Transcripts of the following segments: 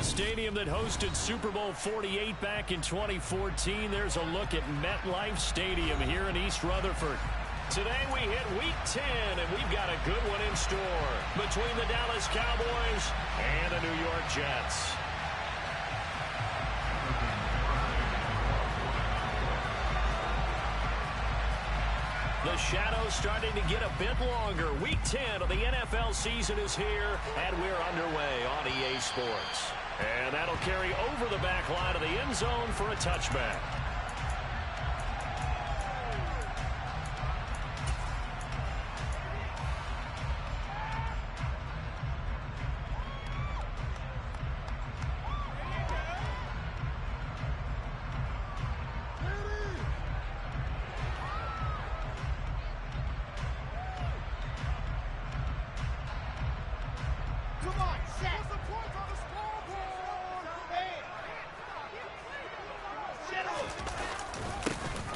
the stadium that hosted Super Bowl 48 back in 2014. There's a look at MetLife Stadium here in East Rutherford. Today we hit Week 10, and we've got a good one in store between the Dallas Cowboys and the New York Jets. The shadow's starting to get a bit longer. Week 10 of the NFL season is here, and we're underway on EA Sports. And that'll carry over the back line of the end zone for a touchback.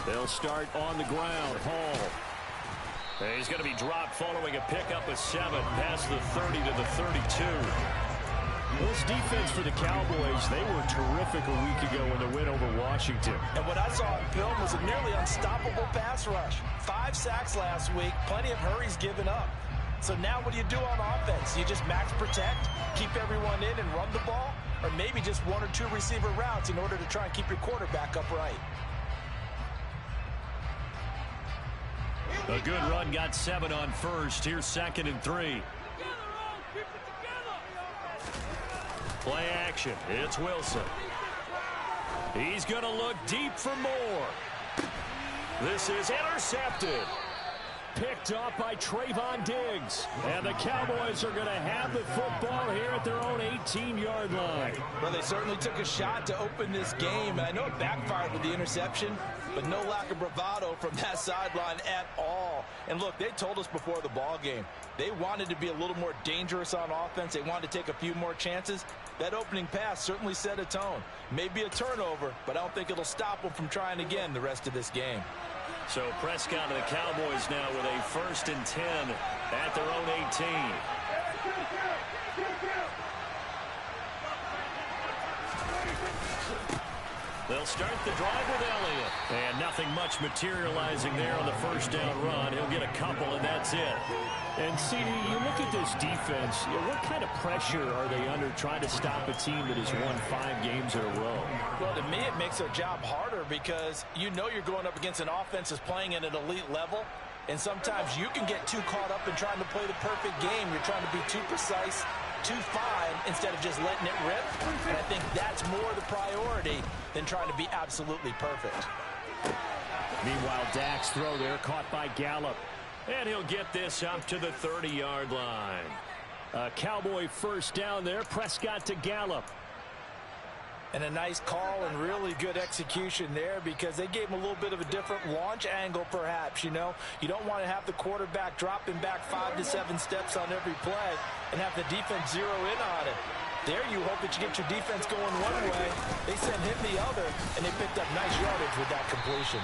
They'll start on the ground. Hall. He's going to be dropped following a pickup of 7 past the 30 to the 32. Well, this defense for the Cowboys, they were terrific a week ago in the win over Washington. And what I saw on film was a nearly unstoppable pass rush. 5 sacks last week, plenty of hurries given up. So now what do you do on offense? You just max protect, keep everyone in and run the ball, or maybe just 1 or 2 receiver routes in order to try and keep your quarterback upright. A good run got 7 on first. Here's 2nd and 3. Play action. It's Wilson. He's going to look deep for more. This is intercepted. Picked off by Trayvon Diggs. And the Cowboys are going to have the football here at their own 18-yard line. Well, they certainly took a shot to open this game. And I know it backfired with the interception, but no lack of bravado from that sideline at all. And look, they told us before the ball game, they wanted to be a little more dangerous on offense. They wanted to take a few more chances. That opening pass certainly set a tone. Maybe a turnover, but I don't think it'll stop them from trying again the rest of this game. So Prescott and the Cowboys now with a 1st and 10 at their own 18. They'll start the drive with Elliott. And nothing much materializing there on the first down run. He'll get a couple, and that's it. And, CD, you look at this defense, what kind of pressure are they under trying to stop a team that has won 5 games in a row? Well, to me, it makes their job harder because you know you're going up against an offense that's playing at an elite level. And sometimes you can get too caught up in trying to play the perfect game. You're trying to be too precise, too fine, instead of just letting it rip. And I think that's more the priority than trying to be absolutely perfect. Meanwhile, Dak's throw there caught by Gallup. And he'll get this up to the 30-yard line. A Cowboy first down there. Prescott to Gallup. And a nice call and really good execution there because they gave him a little bit of a different launch angle perhaps, you know. You don't want to have the quarterback dropping back 5 to 7 steps on every play and have the defense zero in on it. There you hope that you get your defense going one way. They sent him the other, and they picked up nice yardage with that completion.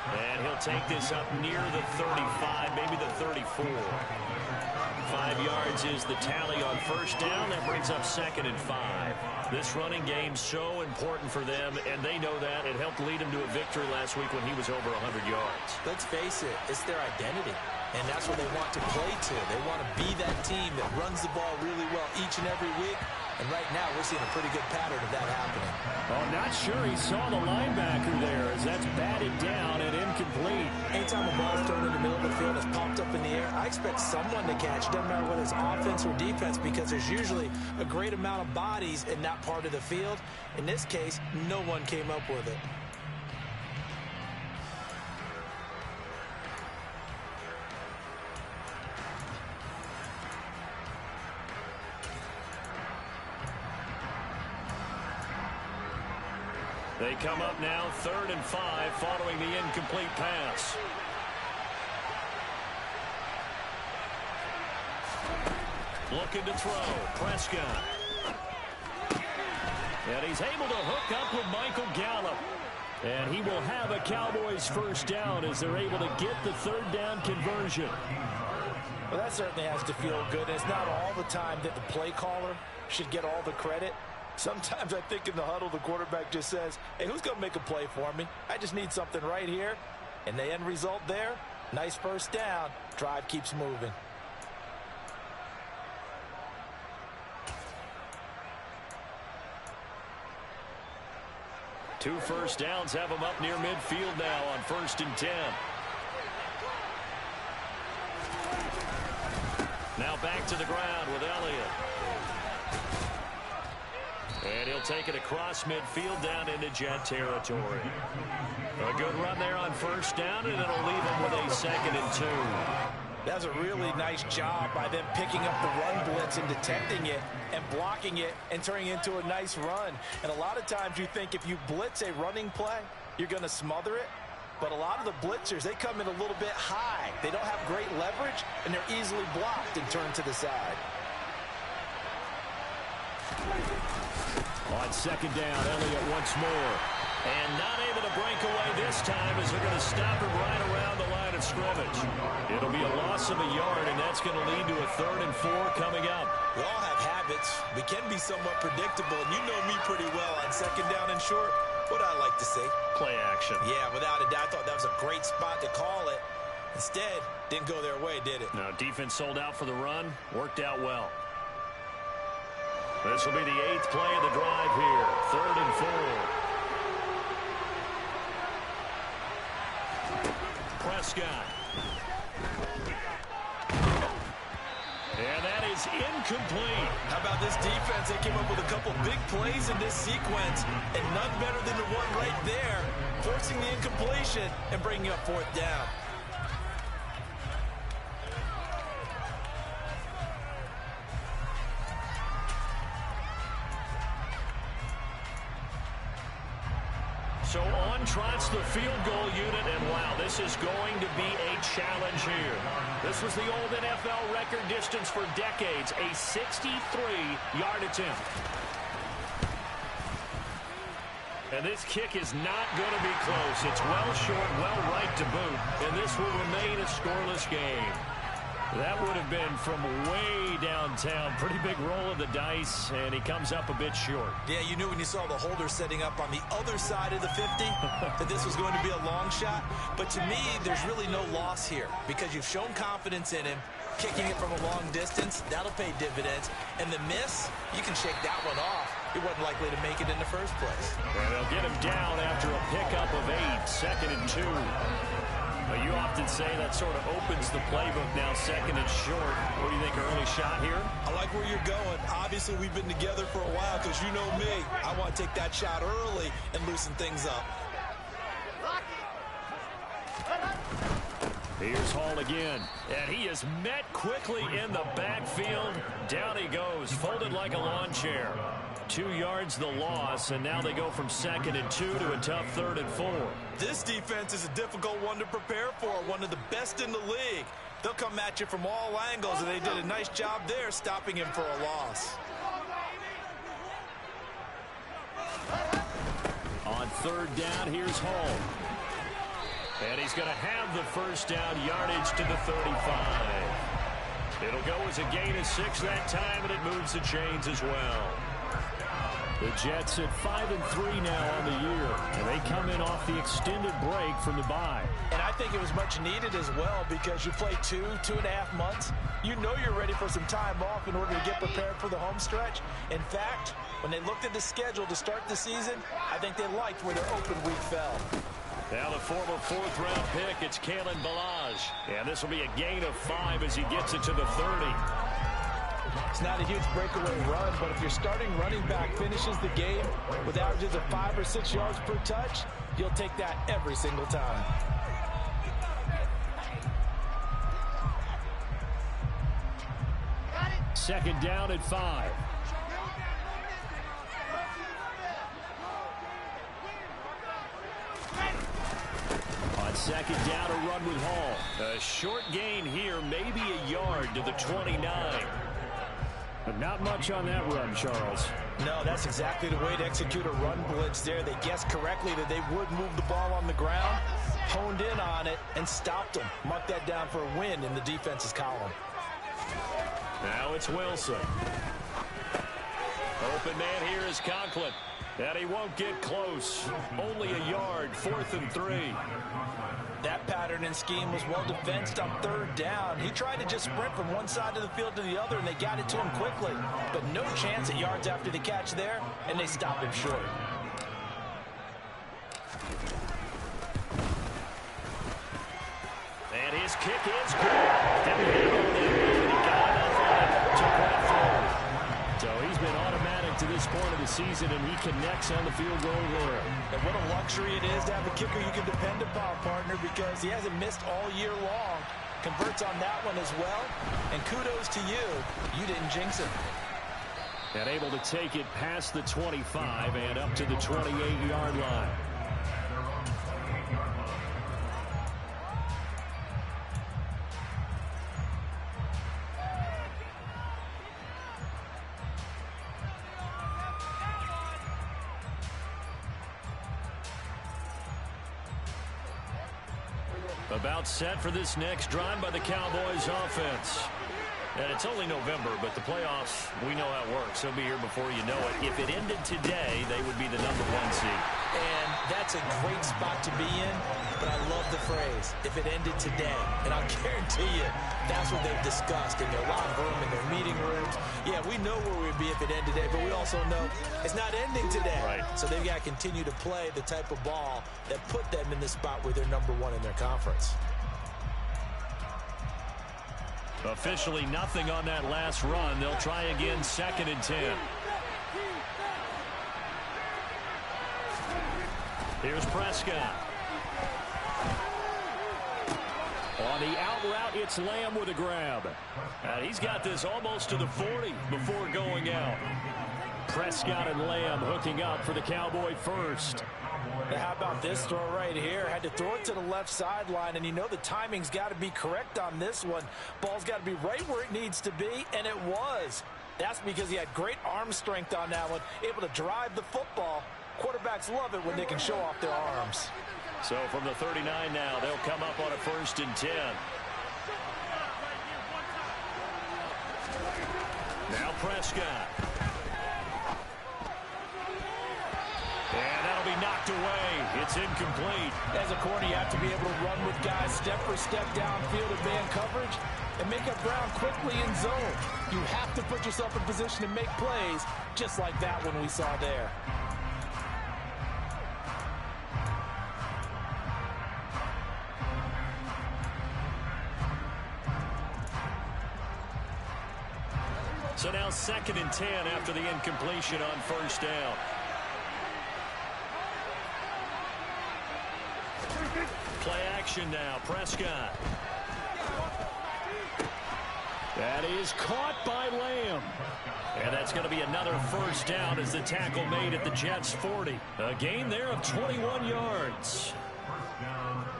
And he'll take this up near the 35, maybe the 34. 5 yards is the tally on first down. That brings up 2nd and 5. This running game so important for them, and they know that. It helped lead him to a victory last week when he was over 100 yards. Let's face it, it's their identity, and that's what they want to play to. They want to be that team that runs the ball really well each and every week. And right now, we're seeing a pretty good pattern of that happening. Oh, not sure he saw the linebacker there as that's batted down and incomplete. Anytime a ball is thrown in the middle of the field, it's popped up in the air, I expect someone to catch. It doesn't matter whether it's offense or defense because there's usually a great amount of bodies in that part of the field. In this case, no one came up with it. They come up now 3rd and 5 following the incomplete pass. Looking to throw. Prescott. And he's able to hook up with Michael Gallup. And he will have a Cowboys first down as they're able to get the 3rd down conversion. Well, that certainly has to feel good. It's not all the time that the play caller should get all the credit. Sometimes I think in the huddle, the quarterback just says, hey, who's going to make a play for me? I just need something right here. And the end result there, nice first down. Drive keeps moving. Two first downs have him up near midfield now on 1st and 10. Now back to the ground with Elliott. And he'll take it across midfield down into Jet territory. A good run there on 1st down, and it'll leave him with a 2nd and 2. That's a really nice job by them picking up the run blitz and detecting it and blocking it and turning it into a nice run. And a lot of times you think if you blitz a running play, you're going to smother it. But a lot of the blitzers, they come in a little bit high. They don't have great leverage, and they're easily blocked and turned to the side. On 2nd down, Elliott once more. And not able to break away this time as they're going to stop him right around the line of scrimmage. It'll be a loss of a yard, and that's going to lead to a 3rd and 4 coming up. We all have habits. We can be somewhat predictable, and you know me pretty well on 2nd down and short. What I like to say? Play action. Yeah, without a doubt. I thought that was a great spot to call it. Instead, didn't go their way, did it? Now, defense sold out for the run. Worked out well. This will be the 8th play of the drive here. 3rd and 4. Prescott. And that is incomplete. How about this defense? They came up with a couple big plays in this sequence, and none better than the one right there, forcing the incompletion and bringing up 4th down. So on trots the field goal unit, and wow, this is going to be a challenge here. This was the old NFL record distance for decades, a 63-yard attempt. And this kick is not going to be close. It's well short, well right to boot, and this will remain a scoreless game. That would have been from way downtown. Pretty big roll of the dice, and he comes up a bit short. Yeah, you knew when you saw the holder setting up on the other side of the 50 that this was going to be a long shot. But to me, there's really no loss here because you've shown confidence in him. Kicking it from a long distance, that'll pay dividends. And the miss, you can shake that one off. He wasn't likely to make it in the first place. And they'll get him down after a pickup of 8, 2nd and 2. But you often say that sort of opens the playbook now, 2nd and short. What do you think, early shot here? I like where you're going. Obviously, we've been together for a while because you know me. I want to take that shot early and loosen things up. Here's Hall again, and he is met quickly in the backfield. Down he goes, folded like a lawn chair. 2 yards the loss, and now they go from 2nd and 2 to a tough 3rd and 4. This defense is a difficult one to prepare for, one of the best in the league. They'll come at you from all angles, and they did a nice job there stopping him for a loss. On 3rd down, here's Hall. And he's going to have the first down, yardage to the 35. It'll go as a gain of 6 that time, and it moves the chains as well. The Jets at 5-3 now on the year, and they come in off the extended break from the bye. And I think it was much needed as well because you play 2.5 months. You know you're ready for some time off in order to get prepared for the home stretch. In fact, when they looked at the schedule to start the season, I think they liked where their open week fell. Now the former 4th-round pick, it's Kalen Ballage. And this will be a gain of 5 as he gets it to the 30. It's not a huge breakaway run, but if your starting running back finishes the game with averages of 5 or 6 yards per touch, you'll take that every single time. Second down at 5. On 2nd down, a run with Hall. A short gain here, maybe a yard to the 29. But not much on that run, Charles. No, that's exactly the way to execute a run blitz there. They guessed correctly that they would move the ball on the ground, honed in on it, and stopped them. Mark that down for a win in the defense's column. Now it's Wilson. Open man here is Conklin. And he won't get close. Only a yard, 4th and 3. That pattern and scheme was well defensed on 3rd down. He tried to just sprint from one side of the field to the other, and they got it to him quickly. But no chance at yards after the catch there, and they stopped him short. And his kick is good. Didn't hit on that move, and he got enough on it to put it forward. So he's been automatic to this point of the season, and he connects on the field goal there. And what a luxury it is to have a kicker you can depend upon, partner, because he hasn't missed all year long. Converts on that one as well. And kudos to you. You didn't jinx him. And able to take it past the 25 and up to the 28-yard line. About set for this next drive by the Cowboys offense. And it's only November, but the playoffs, we know how it works. They'll be here before you know it. If it ended today, they would be the #1 seed. And that's a great spot to be in, but I love the phrase, if it ended today. And I'll guarantee you, that's what they've discussed in their locker room, in their meeting rooms. Yeah, we know where we'd be if it ended today, but we also know it's not ending today. Right. So they've got to continue to play the type of ball that put them in the spot where they're #1 in their conference. Officially nothing on that last run. They'll try again, 2nd and 10. Here's Prescott. On the out route, it's Lamb with a grab. He's got this almost to the 40 before going out. Prescott and Lamb hooking up for the Cowboy first. How about this throw right here? Had to throw it to the left sideline, and you know the timing's got to be correct on this one. Ball's got to be right where it needs to be, and it was. That's because he had great arm strength on that one, able to drive the football. Quarterbacks love it when they can show off their arms. So from the 39 now, they'll come up on a 1st and 10. Now Prescott. And that'll be knocked away. It's incomplete. As a corner, you have to be able to run with guys step for step downfield in man coverage and make up ground quickly in zone. You have to put yourself in position to make plays, just like that one we saw there. So now 2nd and 10 after the incompletion on 1st down. Play action now. Prescott. That is caught by Lamb. And that's going to be another 1st down as the tackle made at the Jets' 40. A gain there of 21 yards.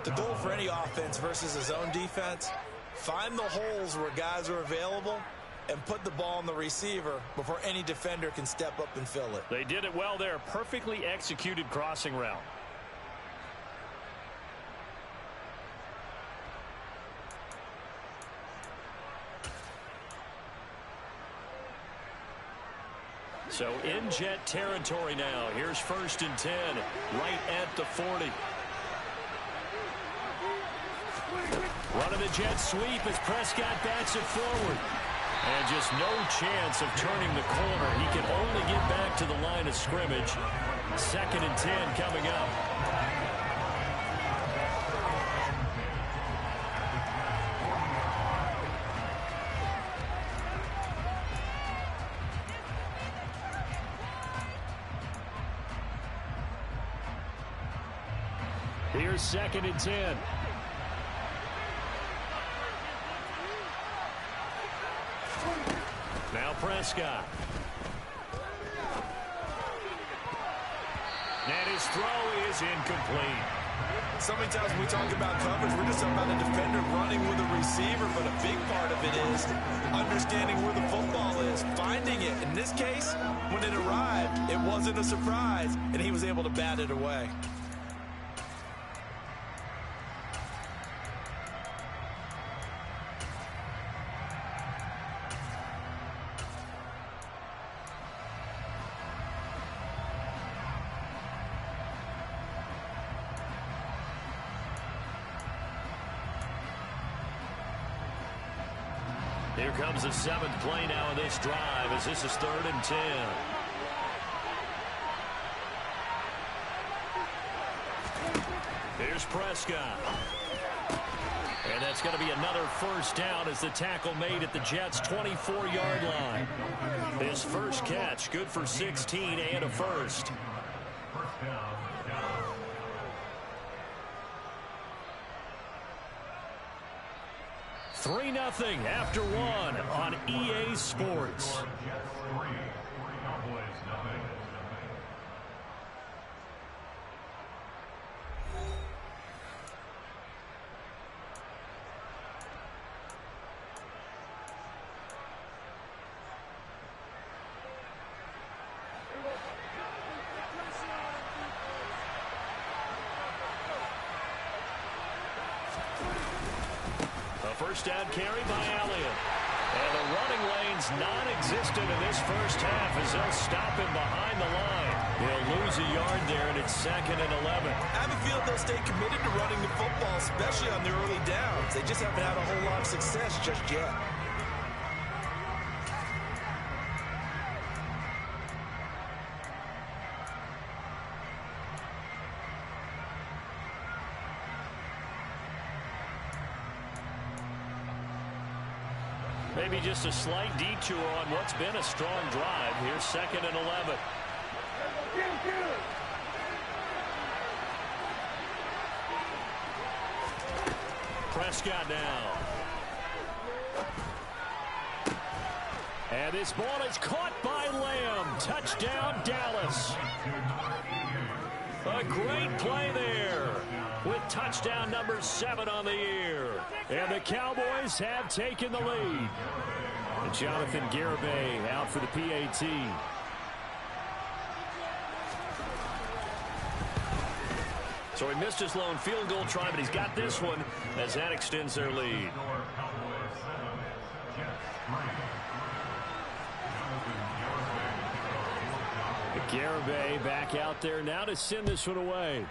The goal for any offense versus a zone defense, find the holes where guys are available and put the ball on the receiver before any defender can step up and fill it. They did it well there. Perfectly executed crossing route. So in Jet territory now. Here's 1st and 10, right at the 40. Running the jet sweep as Prescott bats it forward. And just no chance of turning the corner. He can only get back to the line of scrimmage. 2nd and 10 coming up. Here's 2nd and 10. Now Prescott. And his throw is incomplete. So many times when we talk about coverage, we're just talking about a defender running with a receiver, but a big part of it is understanding where the football is, finding it. In this case, when it arrived, it wasn't a surprise, and he was able to bat it away. Here comes the 7th play now in this drive as this is 3rd and 10. Here's Prescott. And that's going to be another first down as the tackle made at the Jets' 24-yard line. His first catch, good for 16 and a first. 3-0 after 1 on EA Sports. First down carry by Elliott. And the running lane's non-existent in this first half as they'll stop him behind the line. He'll lose a yard there, and it's 2nd and 11. I have a feeling they'll stay committed to running the football, especially on the early downs. They just haven't had a whole lot of success just yet. Maybe just a slight detour on what's been a strong drive. Here's 2nd and 11. Prescott now. And this ball is caught by Lamb. Touchdown, Dallas. A great play there with touchdown number 7 on the year. And the Cowboys have taken the lead. And Jonathan Garibay out for the PAT. So he missed his lone field goal try, but he's got this one as that extends their lead. Garibay back out there now to send this one away.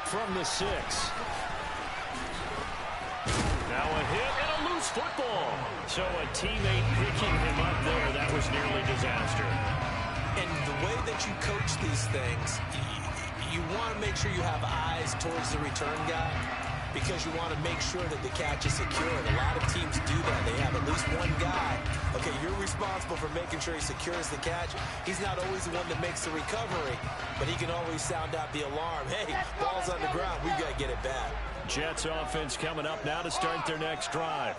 From the 6. Now a hit and a loose football. So a teammate picking him up there. That was nearly disaster. And the way that you coach these things, you want to make sure you have eyes towards the return guy because you want to make sure that the catch is secure. And a lot of teams do that. They have at least one guy. Okay, you're responsible for making sure he secures the catch. He's not always the one that makes the recovery, but he can always sound out the alarm. Hey, ball's on the ground. We've got to get it back. Jets offense coming up now to start their next drive.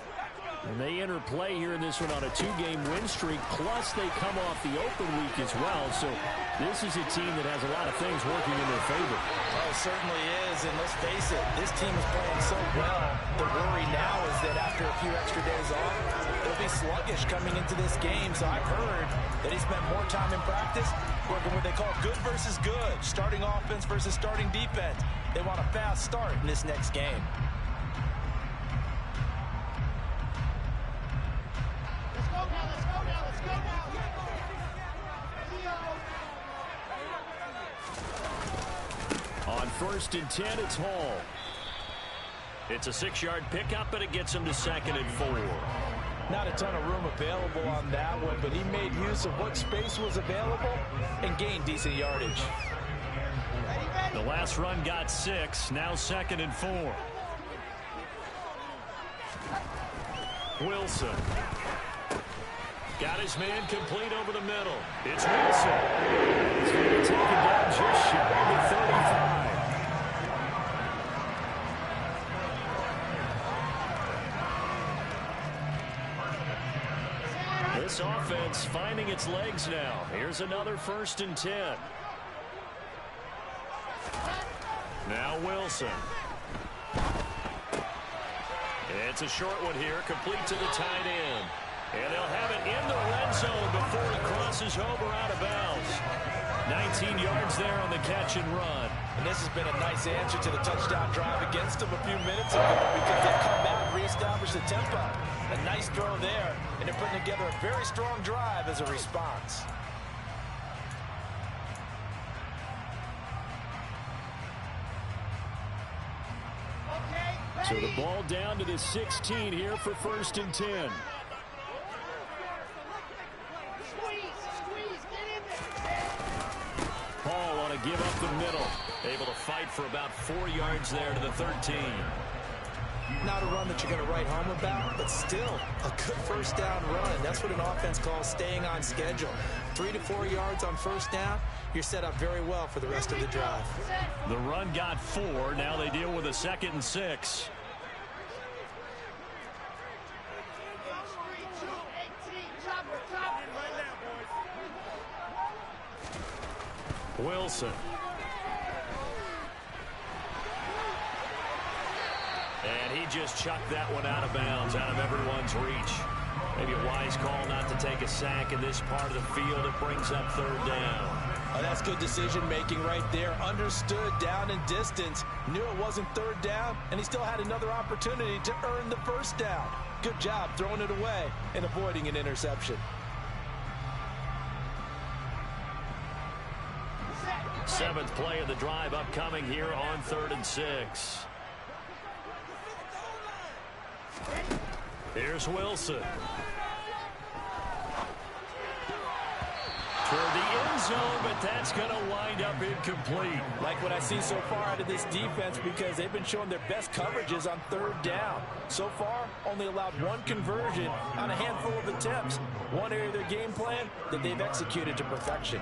And they enter play here in this one on a 2-game win streak, plus they come off the open week as well. So this is a team that has a lot of things working in their favor. Oh, it certainly is, and let's face it, this team is playing so well. The worry now is that after a few extra days off, they'll be sluggish coming into this game. So I've heard that he spent more time in practice working what they call good versus good, starting offense versus starting defense. They want a fast start in this next game. On 1st and 10, it's Hall. It's a 6-yard pickup, and it gets him to 2nd and 4. Not a ton of room available on that one, but he made use of what space was available and gained decent yardage. The last run got 6, now 2nd and 4. Wilson. Got his man complete over the middle. It's Wilson. He's going to take it down just shy of the 35. This offense finding its legs now. Here's another 1st and 10. Now Wilson. It's a short one here, complete to the tight end. And they'll have it in the red zone before he crosses over out of bounds. 19 yards there on the catch and run. And this has been a nice answer to the touchdown drive against them a few minutes ago because they've come back, reestablished the tempo. A nice throw there, and they're putting together a very strong drive as a response. Okay, So the ball down to the 16 here for 1st and 10. Paul on a give up the middle. Able to fight for about 4 yards there to the 13. Not a run that you're going to write home about, but still a good first down run. That's what an offense calls staying on schedule. 3 to 4 yards on first down. You're set up very well for the rest of the drive. The run got 4. Now they deal with a 2nd and 6. Wilson. And he just chucked that one out of bounds, out of everyone's reach. Maybe a wise call not to take a sack in this part of the field. It brings up 3rd down. Oh, that's good decision-making right there. Understood down and distance. Knew it wasn't 3rd down, and he still had another opportunity to earn the 1st down. Good job throwing it away and avoiding an interception. 7th play of the drive upcoming here on 3rd and 6. Here's Wilson. Toward the end zone, but that's going to wind up incomplete. Like what I see so far out of this defense, because they've been showing their best coverages on 3rd down. So far, only allowed 1 conversion on a handful of attempts. One area of their game plan that they've executed to perfection.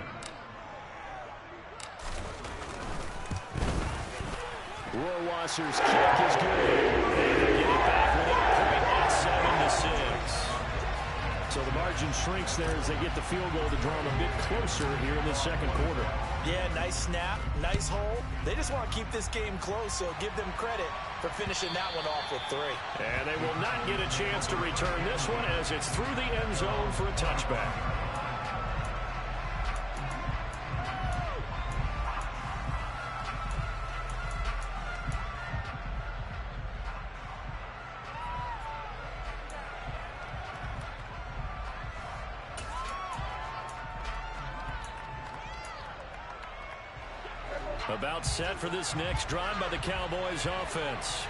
Rohrwasser's kick is good. They can get it back with a point at 7-6. So the margin shrinks there as they get the field goal to draw them a bit closer here in the 2nd quarter. Yeah, nice snap, nice hole. They just want to keep this game close, so give them credit for finishing that one off with 3. And they will not get a chance to return this one as it's through the end zone for a touchback. About set for this next drive by the Cowboys offense.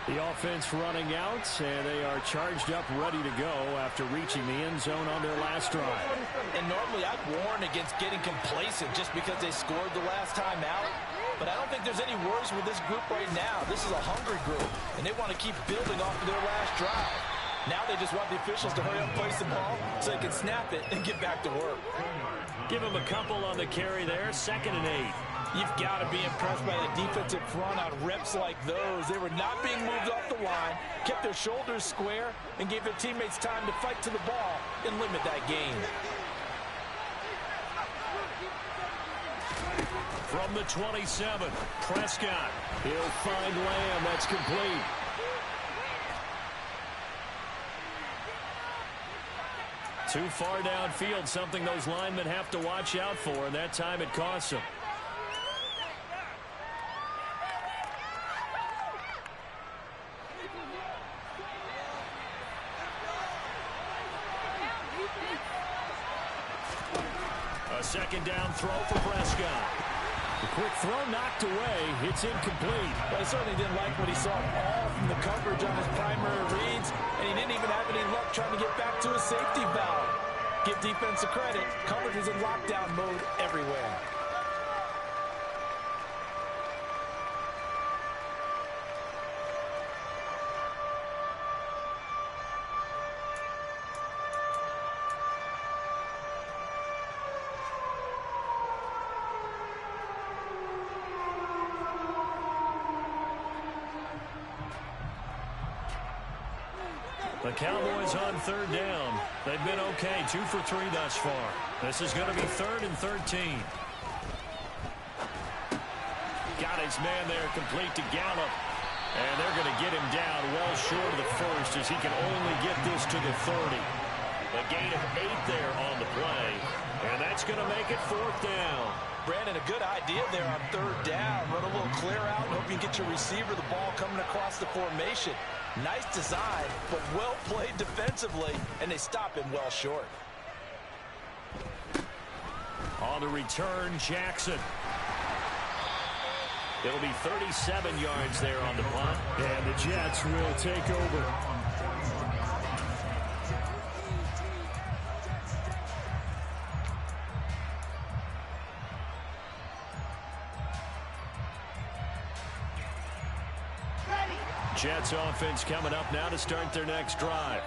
The offense running out, and they are charged up, ready to go after reaching the end zone on their last drive. And normally I'd warn against getting complacent just because they scored the last time out. But I don't think there's any worries with this group right now. This is a hungry group, and they want to keep building off of their last drive. Now they just want the officials to hurry up and place the ball so they can snap it and get back to work. Give them a couple on the carry there, 2nd and 8. You've got to be impressed by the defensive front on reps like those. They were not being moved off the line, kept their shoulders square, and gave their teammates time to fight to the ball and limit that gain. From the 27, Prescott. He'll find Lamb. That's complete. Too far downfield, something those linemen have to watch out for, and that time it costs them. A 2nd down throw for Prescott. The quick throw knocked away. It's incomplete. But he certainly didn't like what he saw all from the coverage on his primary reads, and he didn't even have any luck trying to get back to his safety valve. Give defense a credit. Coverage was in lockdown mode everywhere. The Cowboys on 3rd down. They've been okay, 2 for 3 thus far. This is going to be 3rd and 13. Got his man there, complete to Gallup. And they're going to get him down well short of the 1st as he can only get this to the 30. A gain of 8 there on the play. And that's going to make it 4th down. Brandon, a good idea there on 3rd down. Run a little clear out and hope you can get your receiver the ball coming across the formation. Nice design, but well played defensively, and they stop him well short. On the return, Jackson. It'll be 37 yards there on the punt. And the Jets will take over. Jets offense coming up now to start their next drive.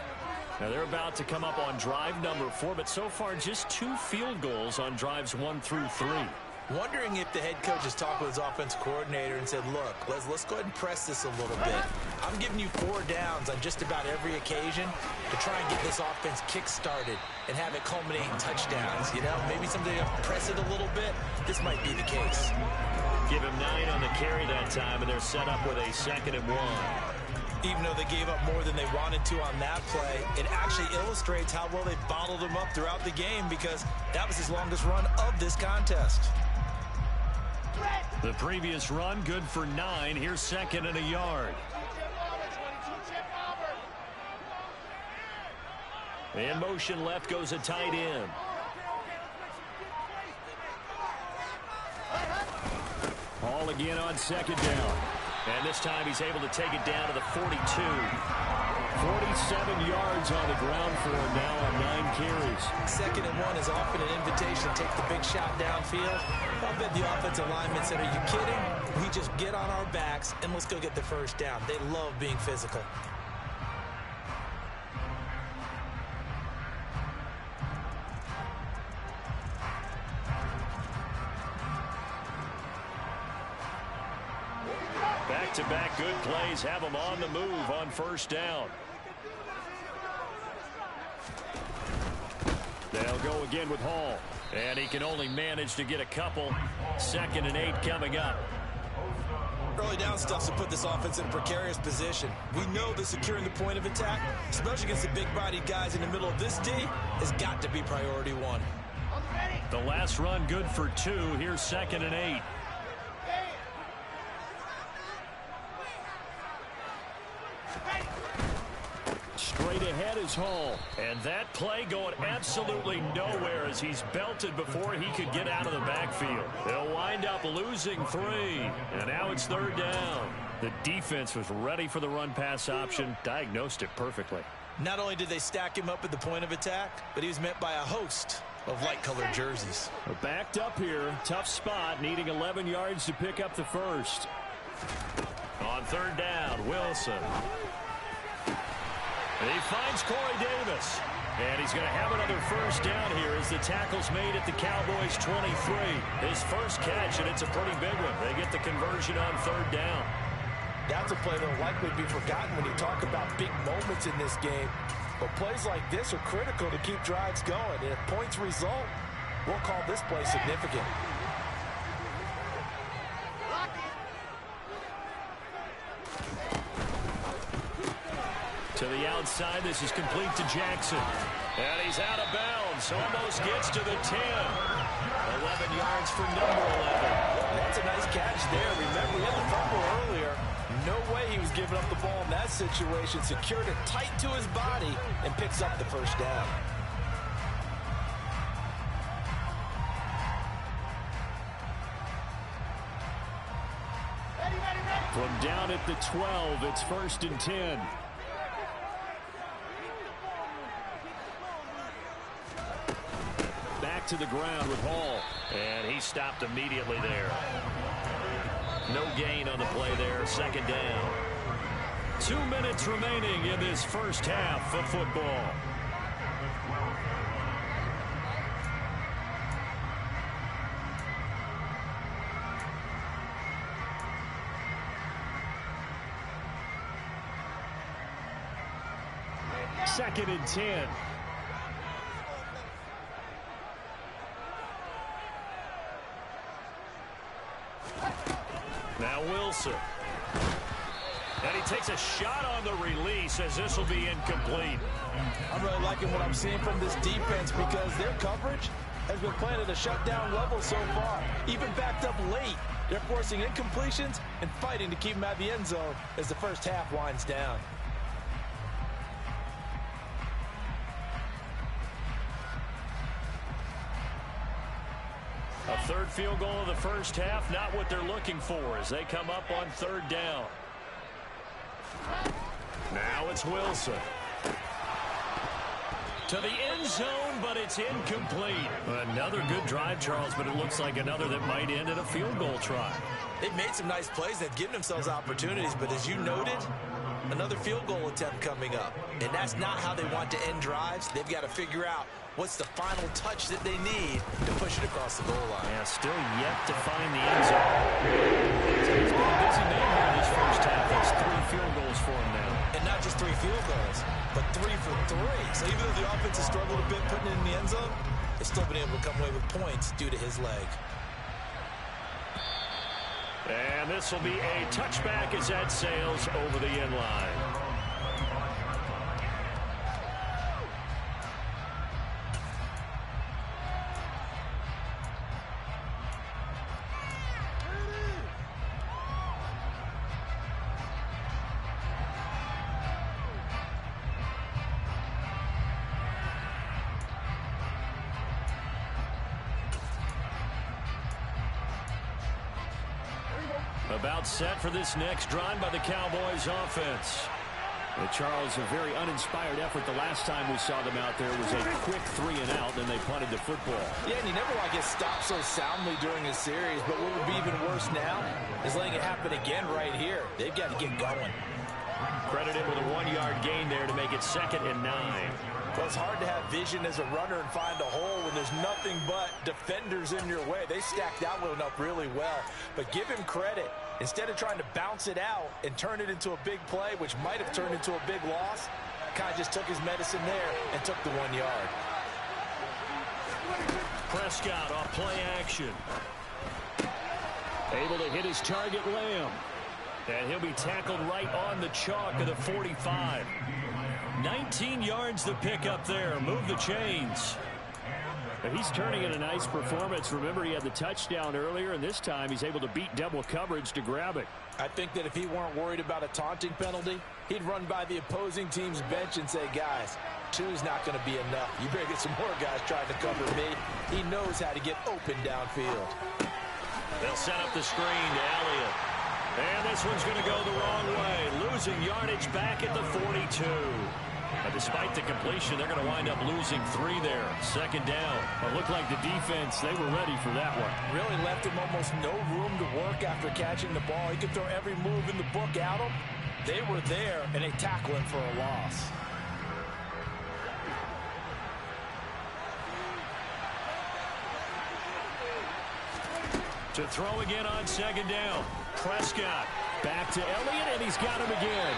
Now they're about to come up on drive number 4, but so far just 2 field goals on drives 1 through 3. Wondering if the head coach has talked with his offense coordinator and said, look, let's go ahead and press this a little bit. I'm giving you 4 downs on just about every occasion to try and get this offense kick-started and have it culminate in touchdowns. You know, maybe someday you have to press it a little bit. This might be the case. Give him 9 on the carry that time, and they're set up with a 2nd and 1. Even though they gave up more than they wanted to on that play, it actually illustrates how well they bottled them up throughout the game because that was his longest run of this contest. The previous run, good for 9. Here's 2nd and a yard. In motion left goes a tight end. Ball again on 2nd down. And this time he's able to take it down to the 42. 47 yards on the ground for him now on 9 carries. 2nd and 1 is often an invitation to take the big shot downfield. I'll bet the offensive lineman said, are you kidding? We just get on our backs and let's go get the first down. They love being physical. Back-to-back good plays have them on the move on 1st down. They'll go again with Hall. And he can only manage to get a couple. 2nd and 8 coming up. Early down stuff to put this offense in a precarious position. We know that securing the point of attack, especially against the big-bodied guys in the middle of this D, has got to be priority 1. The last run good for 2. Here's 2nd and 8. Straight ahead is Hall. And that play going absolutely nowhere as he's belted before he could get out of the backfield. They'll wind up losing 3. And now it's 3rd down. The defense was ready for the run-pass option, diagnosed it perfectly. Not only did they stack him up at the point of attack, but he was met by a host of light-colored jerseys. Backed up here, tough spot, needing 11 yards to pick up the first. On 3rd down, Wilson. He finds Corey Davis. And he's going to have another first down here as the tackle's made at the Cowboys 23. His first catch, and it's a pretty big one. They get the conversion on 3rd down. That's a play that will likely be forgotten when you talk about big moments in this game. But plays like this are critical to keep drives going. And if points result, we'll call this play significant. To the outside, this is complete to Jackson. And he's out of bounds. Almost gets to the 10. 11 yards for number 11. That's a nice catch there. Remember, he had the fumble earlier. No way he was giving up the ball in that situation. Secured it tight to his body and picks up the first down. From down at the 12, it's 1st and 10. To the ground with Hall. And he stopped immediately there. No gain on the play there. 2nd down. 2 minutes remaining in this first half of football. Second and 10. Now Wilson. And he takes a shot on the release as this will be incomplete. I'm really liking what I'm seeing from this defense because their coverage has been playing at a shutdown level so far. Even backed up late, they're forcing incompletions and fighting to keep them out of the end zone as the first half winds down. A Third field goal of the first half, not what they're looking for as they come up on third down. Now it's Wilson. To the end zone, but it's incomplete. Another good drive, Charles, but it looks like another that might end in a field goal try. They've made some nice plays. They've given themselves opportunities, but as you noted, another field goal attempt coming up. And that's not how they want to end drives. They've got to figure out what's the final touch that they need to push it across the goal line. Yeah, still yet to find the end zone. So he's been a busy man here this first half. That's 3 field goals for him now. And not just 3 field goals, but 3 for 3. So even though the offense has struggled a bit putting it in the end zone, they've still been able to come away with points due to his leg. And this will be a touchback as that sails over the end line. About set for this next drive by the Cowboys offense. Charles, a very uninspired effort the last time we saw them out there was a quick 3 and out, then they punted the football. Yeah, and you never want to get stopped so soundly during a series, but what would be even worse now is letting it happen again right here. They've got to get going. Credited with a 1-yard gain there to make it 2nd and 9. Well, it's hard to have vision as a runner and find a hole when there's nothing but defenders in your way. They stacked that one up really well. But give him credit. Instead of trying to bounce it out and turn it into a big play, which might have turned into a big loss, kind of just took his medicine there and took the 1 yard. Prescott off play action. Able to hit his target, Lamb. And he'll be tackled right on the chalk of the 45. 19 yards to pick up there. Move the chains. He's turning in a nice performance. Remember, he had the touchdown earlier, and this time he's able to beat double coverage to grab it. I think that if he weren't worried about a taunting penalty, he'd run by the opposing team's bench and say, guys, 2's not going to be enough. You better get some more guys trying to cover me. He knows how to get open downfield. They'll set up the screen to Elliott. And this one's going to go the wrong way. Losing yardage back at the 42. Despite the completion, they're going to wind up losing 3 there. 2nd down. It looked like the defense, they were ready for that one. Really left him almost no room to work after catching the ball. He could throw every move in the book at him. They were there, and they tackle him for a loss. To throw again on 2nd down. Prescott back to Elliott, and he's got him again.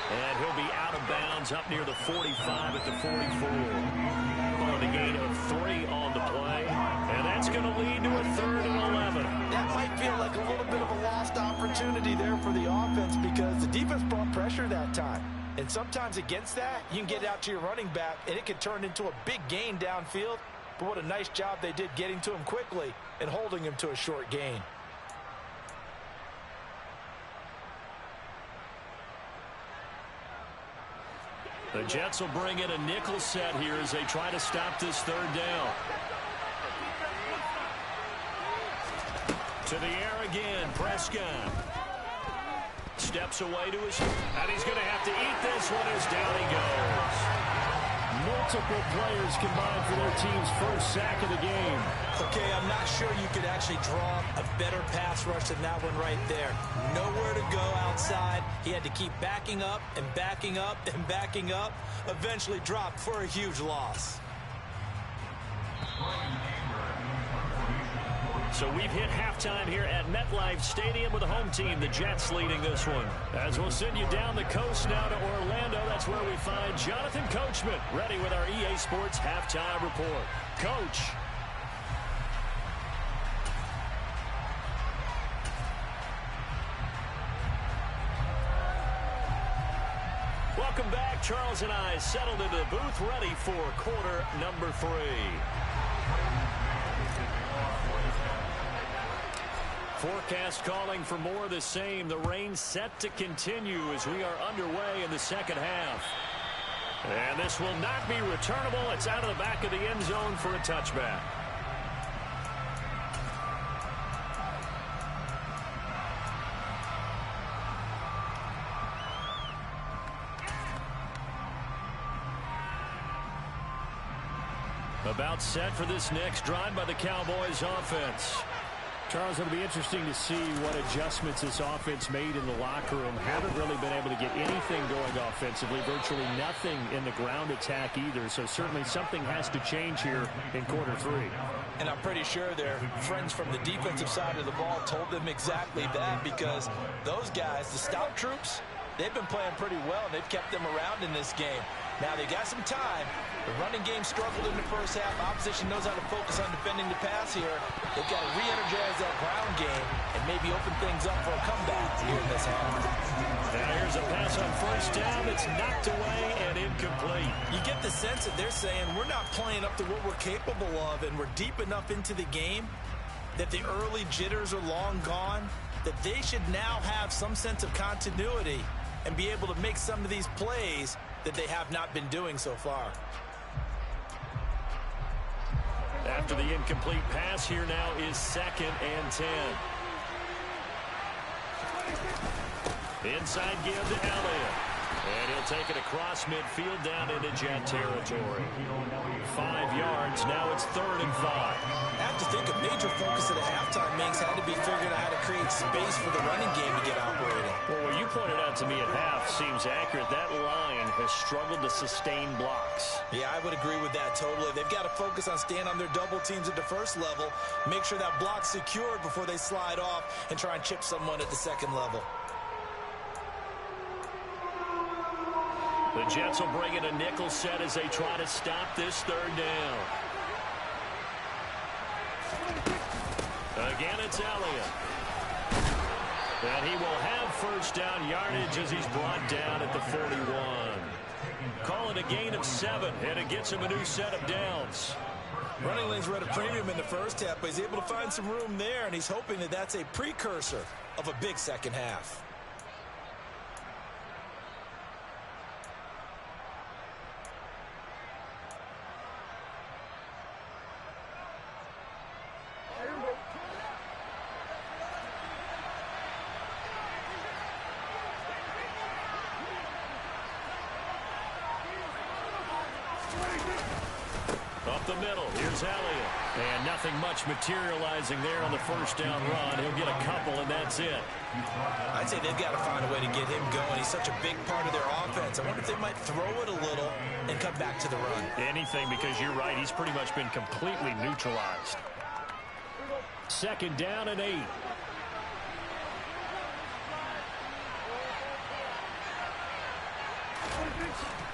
And he'll be out of bounds up near the 45 at the 44. On the gain of 3 on the play. And that's going to lead to a 3rd and 11. That might feel like a little bit of a lost opportunity there for the offense because the defense brought pressure that time. And sometimes against that, you can get out to your running back, and it can turn into a big gain downfield. But what a nice job they did getting to him quickly and holding him to a short gain. The Jets will bring in a nickel set here as they try to stop this 3rd down. To the air again, Prescott. Steps away to his, and he's going to have to eat this one as down he goes. Multiple players combined for their team's first sack of the game. Okay, I'm not sure you could actually draw a better pass rush than that one right there. Nowhere to go outside. He had to keep backing up and backing up and backing up. Eventually dropped for a huge loss. So we've hit halftime here at MetLife Stadium with the home team, the Jets, leading this one. As we'll send you down the coast now to Orlando, that's where we find Jonathan Coachman, ready with our EA Sports halftime report. Coach. Welcome back. Charles and I settled into the booth, ready for quarter number 3. Forecast calling for more of the same. The rain set to continue as we are underway in the 2nd half. And this will not be returnable. It's out of the back of the end zone for a touchback. About set for this next drive by the Cowboys offense. Charles, it'll be interesting to see what adjustments this offense made in the locker room. Haven't really been able to get anything going offensively. Virtually nothing in the ground attack either. So certainly something has to change here in quarter three. And I'm pretty sure their friends from the defensive side of the ball told them exactly that, because those guys, the stop troops, they've been playing pretty well. They've kept them around in this game. Now they got some time. The running game struggled in the first half. Opposition knows how to focus on defending the pass here. They've got to re-energize that ground game and maybe open things up for a comeback here in this half. Now here's a pass on first down. It's knocked away and incomplete. You get the sense that they're saying we're not playing up to what we're capable of, and we're deep enough into the game that the early jitters are long gone, that they should now have some sense of continuity and be able to make some of these plays that they have not been doing so far. After the incomplete pass, here now is 2nd and 10. Inside give to Elliott. And he'll take it across midfield down into Jet territory. 5 yards. Now it's 3rd and 5. I have to think a major focus at the halftime, Minks, had to be figuring out how to create space for the running game to get operating. Well, what you pointed out to me at half seems accurate. That line has struggled to sustain blocks. Yeah, I would agree with that totally. They've got to focus on staying on their double teams at the first level, make sure that block's secured before they slide off and try and chip someone at the second level. The Jets will bring in a nickel set as they try to stop this 3rd down. Again, it's Elliott. And he will have first down yardage as he's brought down at the 41. Call it a gain of 7, and it gets him a new set of downs. Running lanes were at a premium in the first half, but he's able to find some room there, and he's hoping that that's a precursor of a big second half. Up the middle, here's Elliott. And nothing much materializing there on the first down run. He'll get a couple, and that's it. I'd say they've got to find a way to get him going. He's such a big part of their offense. I wonder if they might throw it a little and come back to the run. Anything, because you're right. He's pretty much been completely neutralized. 2nd down and 8.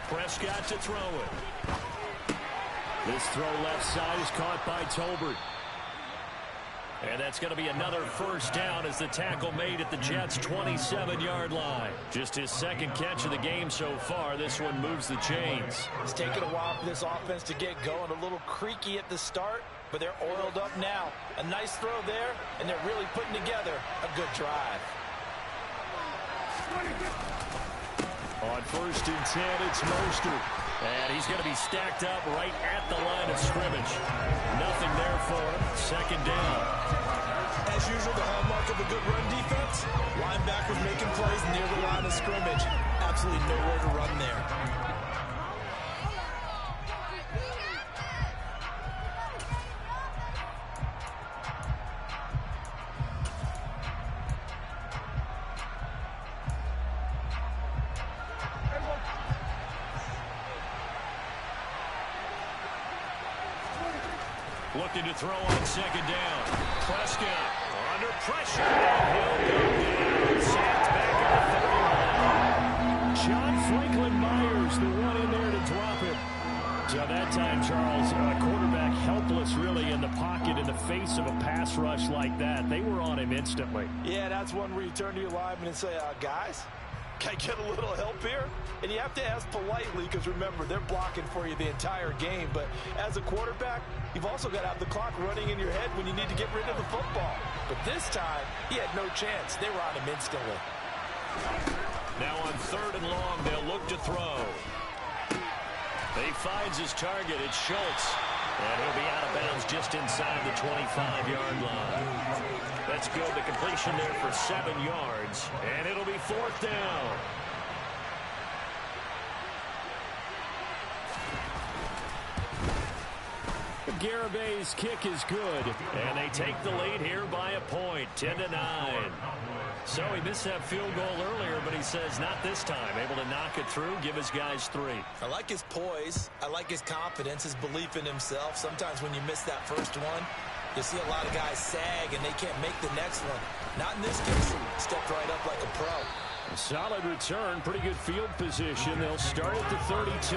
Prescott to throw it. This throw left side is caught by Tolbert. And that's going to be another first down as the tackle made at the Jets' 27-yard line. Just his 2nd catch of the game so far. This one moves the chains. It's taken a while for this offense to get going. A little creaky at the start, but they're oiled up now. A nice throw there, and they're really putting together a good drive. On 1st and 10, it's Mostert. And he's going to be stacked up right at the line of scrimmage. Nothing there for him. 2nd down. As usual, the hallmark of a good run defense, linebackers making plays near the line of scrimmage. Absolutely nowhere to run there. Looking to throw on 2nd down. Prescott under pressure. And he'll go down. Sacked back at the 31. John Franklin Myers, the one in there to drop him. So that time, Charles, quarterback helpless really in the pocket in the face of a pass rush like that. They were on him instantly. Yeah, that's one where you turn to your lineman and say, guys, can I get a little help here? And you have to ask politely because, remember, they're blocking for you the entire game. But as a quarterback, you've also got to have the clock running in your head when you need to get rid of the football. But this time, he had no chance. They were on him instantly. Now on 3rd and long, they'll look to throw. He finds his target. It's Schultz. And he'll be out of bounds just inside the 25-yard line. That's good. The completion there for 7 yards. And it'll be 4th down. Garibay's kick is good. And they take the lead here by a point, 10-9. So he missed that field goal earlier, but he says not this time. Able to knock it through, give his guys 3. I like his poise. I like his confidence, his belief in himself. Sometimes when you miss that first one, you see a lot of guys sag and they can't make the next one. Not in this case. Stepped right up like a pro. A solid return, pretty good field position. They'll start at the 32.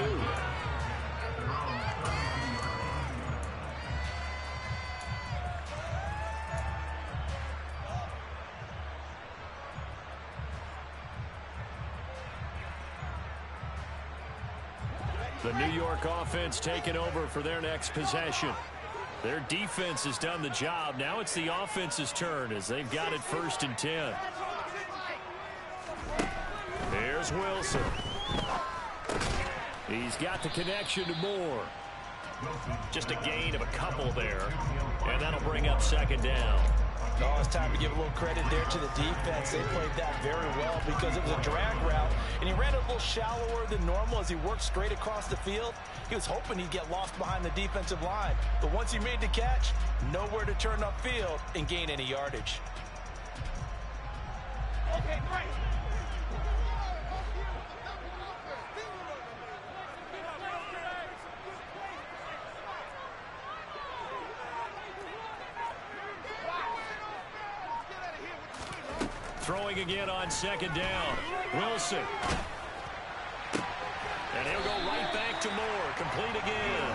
The New York offense taking over for their next possession. Their defense has done the job. Now it's the offense's turn as they've got it 1st and 10. Here's Wilson. He's got the connection to Moore. Just a gain of a couple there. And that'll bring up 2nd down. Oh, it's time to give a little credit there to the defense. They played that very well because it was a drag route, and he ran a little shallower than normal as he worked straight across the field. He was hoping he'd get lost behind the defensive line, but once he made the catch, nowhere to turn upfield and gain any yardage. Okay, great. Throwing again on 2nd down. Wilson. And he'll go right back to Moore. Complete again.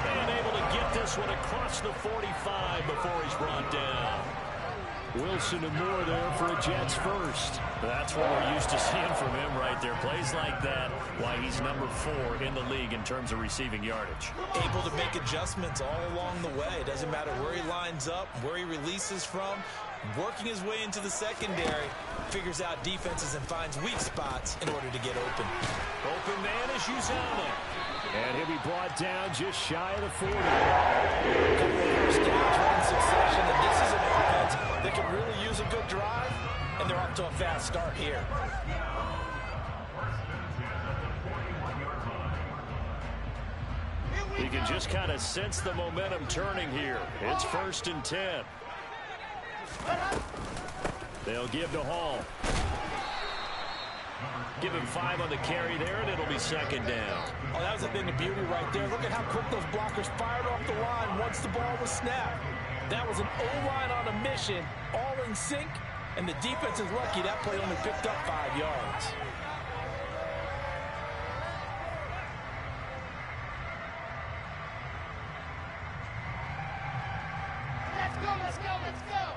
And able to get this one across the 45 before he's brought down. Wilson and Moore there for a Jets first. That's what we're used to seeing from him right there. Plays like that, why he's number 4 in the league in terms of receiving yardage. Able to make adjustments all along the way. Doesn't matter where he lines up, where he releases from. Working his way into the secondary, figures out defenses and finds weak spots in order to get open. Open man is Uzama. And he'll be brought down just shy of the 40. First downs right in succession, and this is an offense that can really use a good drive, and they're off to a fast start here. You can just kind of sense the momentum turning here. It's 1st and 10. They'll give to Hall. Give him 5 on the carry there, and it'll be 2nd down. Oh, that was a thing of beauty right there. Look at how quick those blockers fired off the line once the ball was snapped. That was an O-line on a mission, all in sync, and the defense is lucky that play only picked up 5 yards. Let's go, let's go, let's go.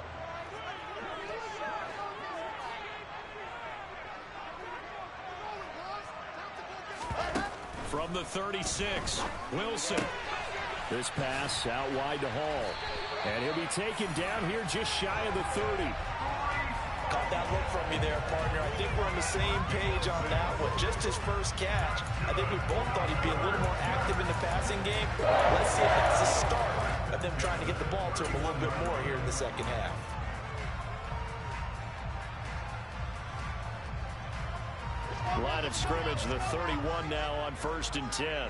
From the 36, Wilson. This pass out wide to Hall. And he'll be taken down here just shy of the 30. Caught that look from me there, partner. I think we're on the same page on that one. Just his first catch. I think we both thought he'd be a little more active in the passing game. Let's see if that's the start of them trying to get the ball to him a little bit more here in the second half. Line of scrimmage, the 31 now on 1st and 10.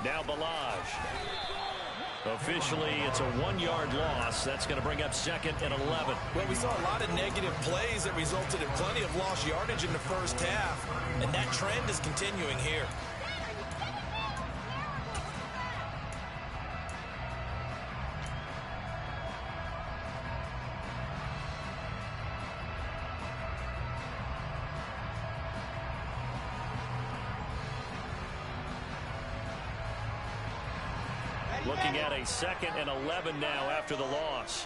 Now Balaj. Officially, it's a 1-yard loss. That's going to bring up 2nd and 11. Well, we saw a lot of negative plays that resulted in plenty of lost yardage in the first half, and that trend is continuing here. Looking at a 2nd and 11 now after the loss.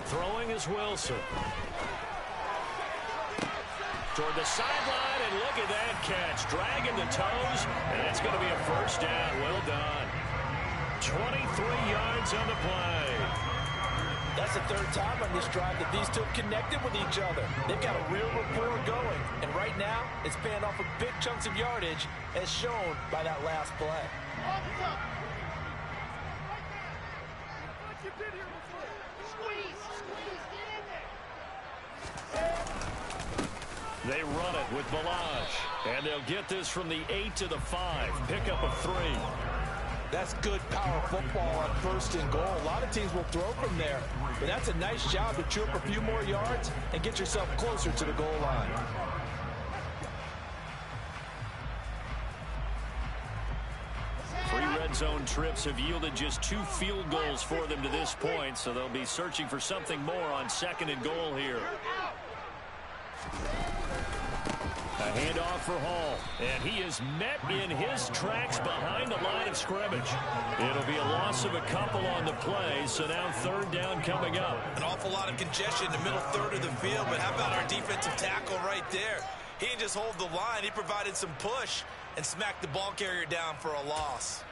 Throwing is Wilson. Toward the sideline, and look at that catch. Dragging the toes, and it's going to be a 1st down. Well done. 23 yards on the play. That's the 3rd time on this drive that these two have connected with each other. They've got a real rapport going. And right now, it's paying off with big chunks of yardage, as shown by that last play. Squeeze. They run it with Balaj. And they'll get this from the 8 to the 5. Pickup of 3. That's good power football on 1st and goal. A lot of teams will throw from there. But that's a nice job to chew up a few more yards and get yourself closer to the goal line. Three red zone trips have yielded just 2 field goals for them to this point, so they'll be searching for something more on 2nd and goal here. A handoff for Hall, and he is met in his tracks behind the line of scrimmage. It'll be a loss of a couple on the play, so now 3rd down coming up. An awful lot of congestion in the middle third of the field, but how about our defensive tackle right there? He didn't just hold the line, he provided some push and smacked the ball carrier down for a loss.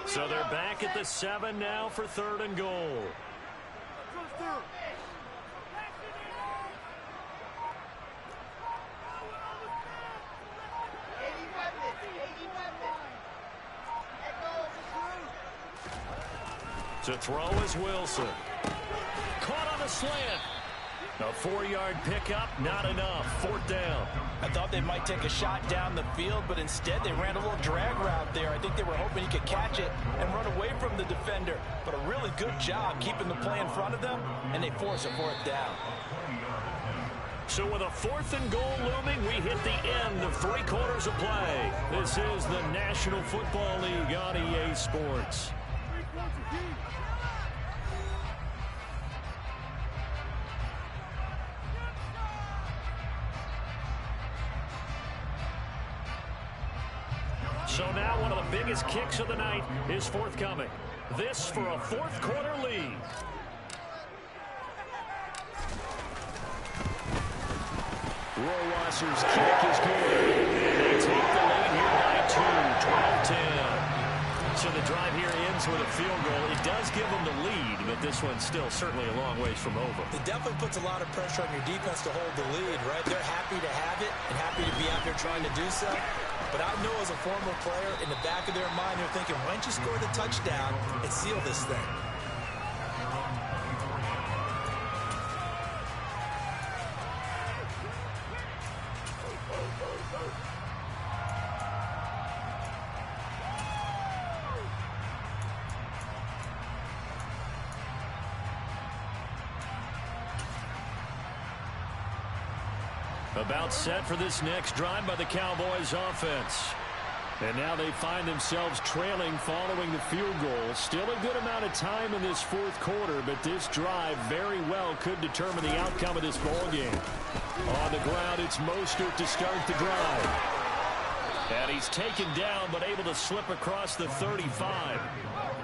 So they're back at the 7 now for 3rd and goal. To throw is Wilson. Caught on the slant. A 4-yard pickup, not enough. 4th down. I thought they might take a shot down the field, but instead they ran a little drag route there. I think they were hoping he could catch it and run away from the defender. But a really good job keeping the play in front of them, and they force a 4th down. So with a 4th and goal looming, we hit the end of 3 quarters of play. This is the National Football League on EA Sports. So now one of the biggest kicks of the night is forthcoming. This for a 4th quarter lead. Rohrwasser's kick is good. They take the lead here by 2, 12-10. So the drive here ends with a field goal. It does give them the lead, but this one's still certainly a long ways from over. It definitely puts a lot of pressure on your defense to hold the lead, right? They're happy to have it and happy to be out there trying to do so. But I know as a former player, in the back of their mind, they're thinking, why don't you score the touchdown and seal this thing? About set for this next drive by the Cowboys offense. And now they find themselves trailing following the field goal. Still a good amount of time in this 4th quarter, but this drive very well could determine the outcome of this ball game. On the ground, it's Mostert to start the drive. And he's taken down, but able to slip across the 35.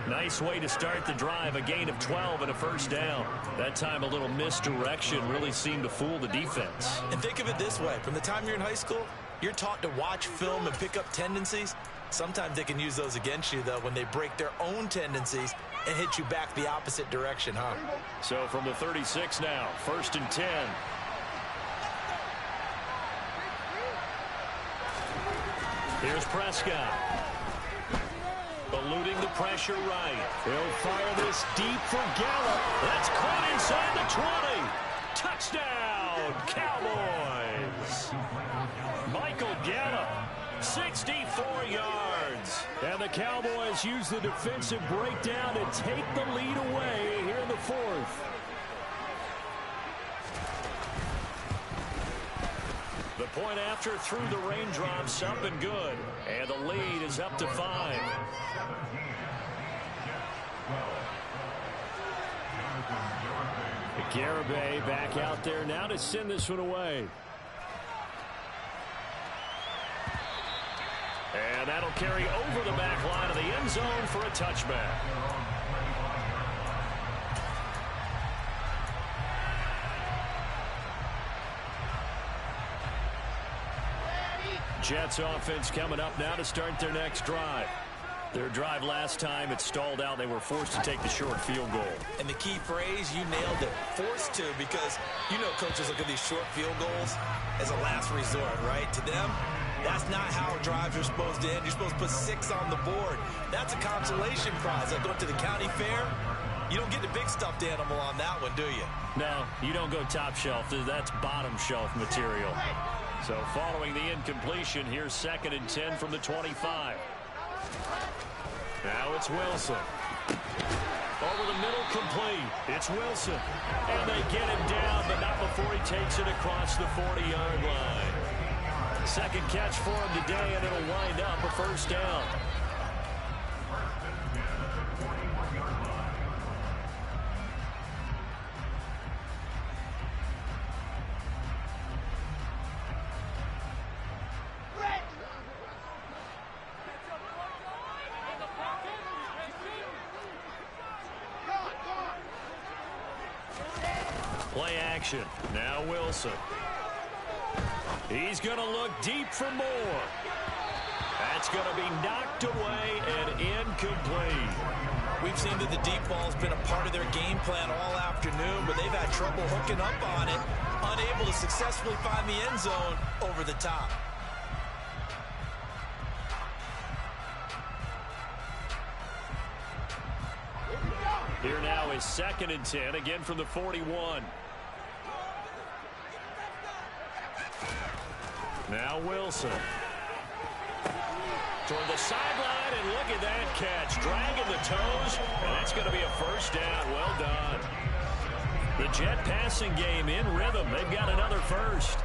Nice way to start the drive, a gain of 12 and a 1st down. That time a little misdirection really seemed to fool the defense. And think of it this way. From the time you're in high school, you're taught to watch film and pick up tendencies. Sometimes they can use those against you, though, when they break their own tendencies and hit you back the opposite direction, huh? So from the 36 now, 1st and 10. Here's Prescott. Eluding the pressure right. He'll fire this deep for Gallup. That's caught inside the 20. Touchdown, Cowboys. Michael Gallup, 64 yards. And the Cowboys use the defensive breakdown to take the lead away here in the 4th. The point after through the raindrops up and good. And the lead is up to 5. Garibay back out there now to send this one away. And that'll carry over the back line of the end zone for a touchback. Jets offense coming up now to start their next drive. Their drive last time, it stalled out. They were forced to take the short field goal. And the key phrase, you nailed it, forced to, because you know coaches look at these short field goals as a last resort, right? To them, That's not how drives are supposed to end. You're supposed to put 6 on the board. That's a consolation prize. Like going to the county fair, you don't get the big stuffed animal on that one, do you? No, you don't go top shelf. That's bottom shelf material. So following the incompletion, here's 2nd and 10 from the 25. Now it's Wilson. Over the middle, complete. It's Wilson. And they get him down, but not before he takes it across the 40-yard line. Second catch for him today, and it'll wind up a first down. Play action. Now Wilson. He's going to look deep for more. That's going to be knocked away and incomplete. We've seen that the deep ball's been a part of their game plan all afternoon, but they've had trouble hooking up on it, unable to successfully find the end zone over the top. Here now is 2nd and 10, again from the 41. Now Wilson. Toward the sideline, and look at that catch. Dragging the toes, and that's going to be a first down. Well done. The Jet passing game in rhythm. They've got another first.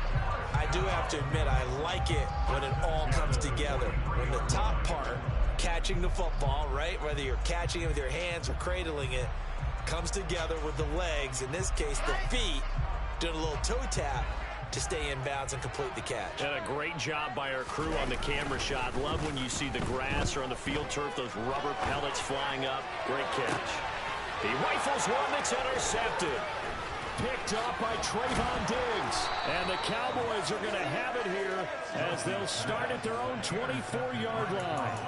I do have to admit, I like it when it all comes together. When the top part, catching the football, right, whether you're catching it with your hands or cradling it, comes together with the legs, in this case the feet, doing a little toe tap to stay in bounds and complete the catch. And a great job by our crew on the camera shot. Love when you see the grass or on the field turf, those rubber pellets flying up. Great catch. He rifles one that's intercepted. Picked up by Trayvon Diggs. And the Cowboys are going to have it here as they'll start at their own 24-yard line.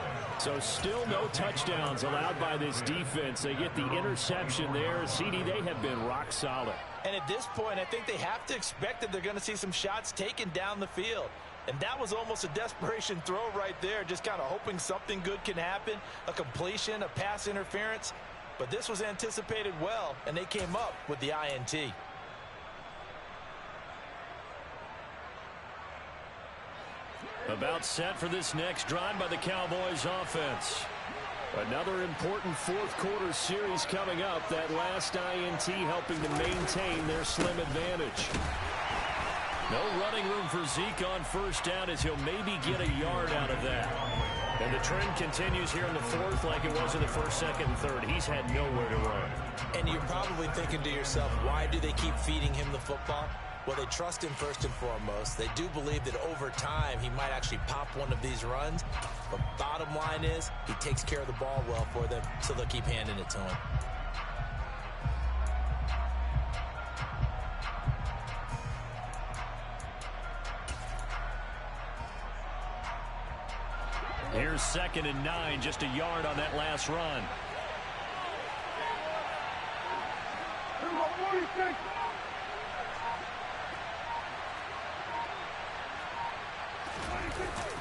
So still no touchdowns allowed by this defense. They get the interception there. CD, they have been rock solid. And at this point, I think they have to expect that they're going to see some shots taken down the field. And that was almost a desperation throw right there, just kind of hoping something good can happen, a completion, a pass interference. But this was anticipated well, and they came up with the INT. About set for this next drive by the Cowboys offense. Another important fourth quarter series coming up. That last INT helping to maintain their slim advantage. No running room for Zeke on first down as he'll maybe get a yard out of that. And the trend continues here in the fourth like it was in the first, second, and third. He's had nowhere to run. And you're probably thinking to yourself, why do they keep feeding him the football? Well, they trust him first and foremost. They do believe that over time he might actually pop one of these runs. But bottom line is he takes care of the ball well for them, so they'll keep handing it to him. Here's 2nd and 9, just a yard on that last run.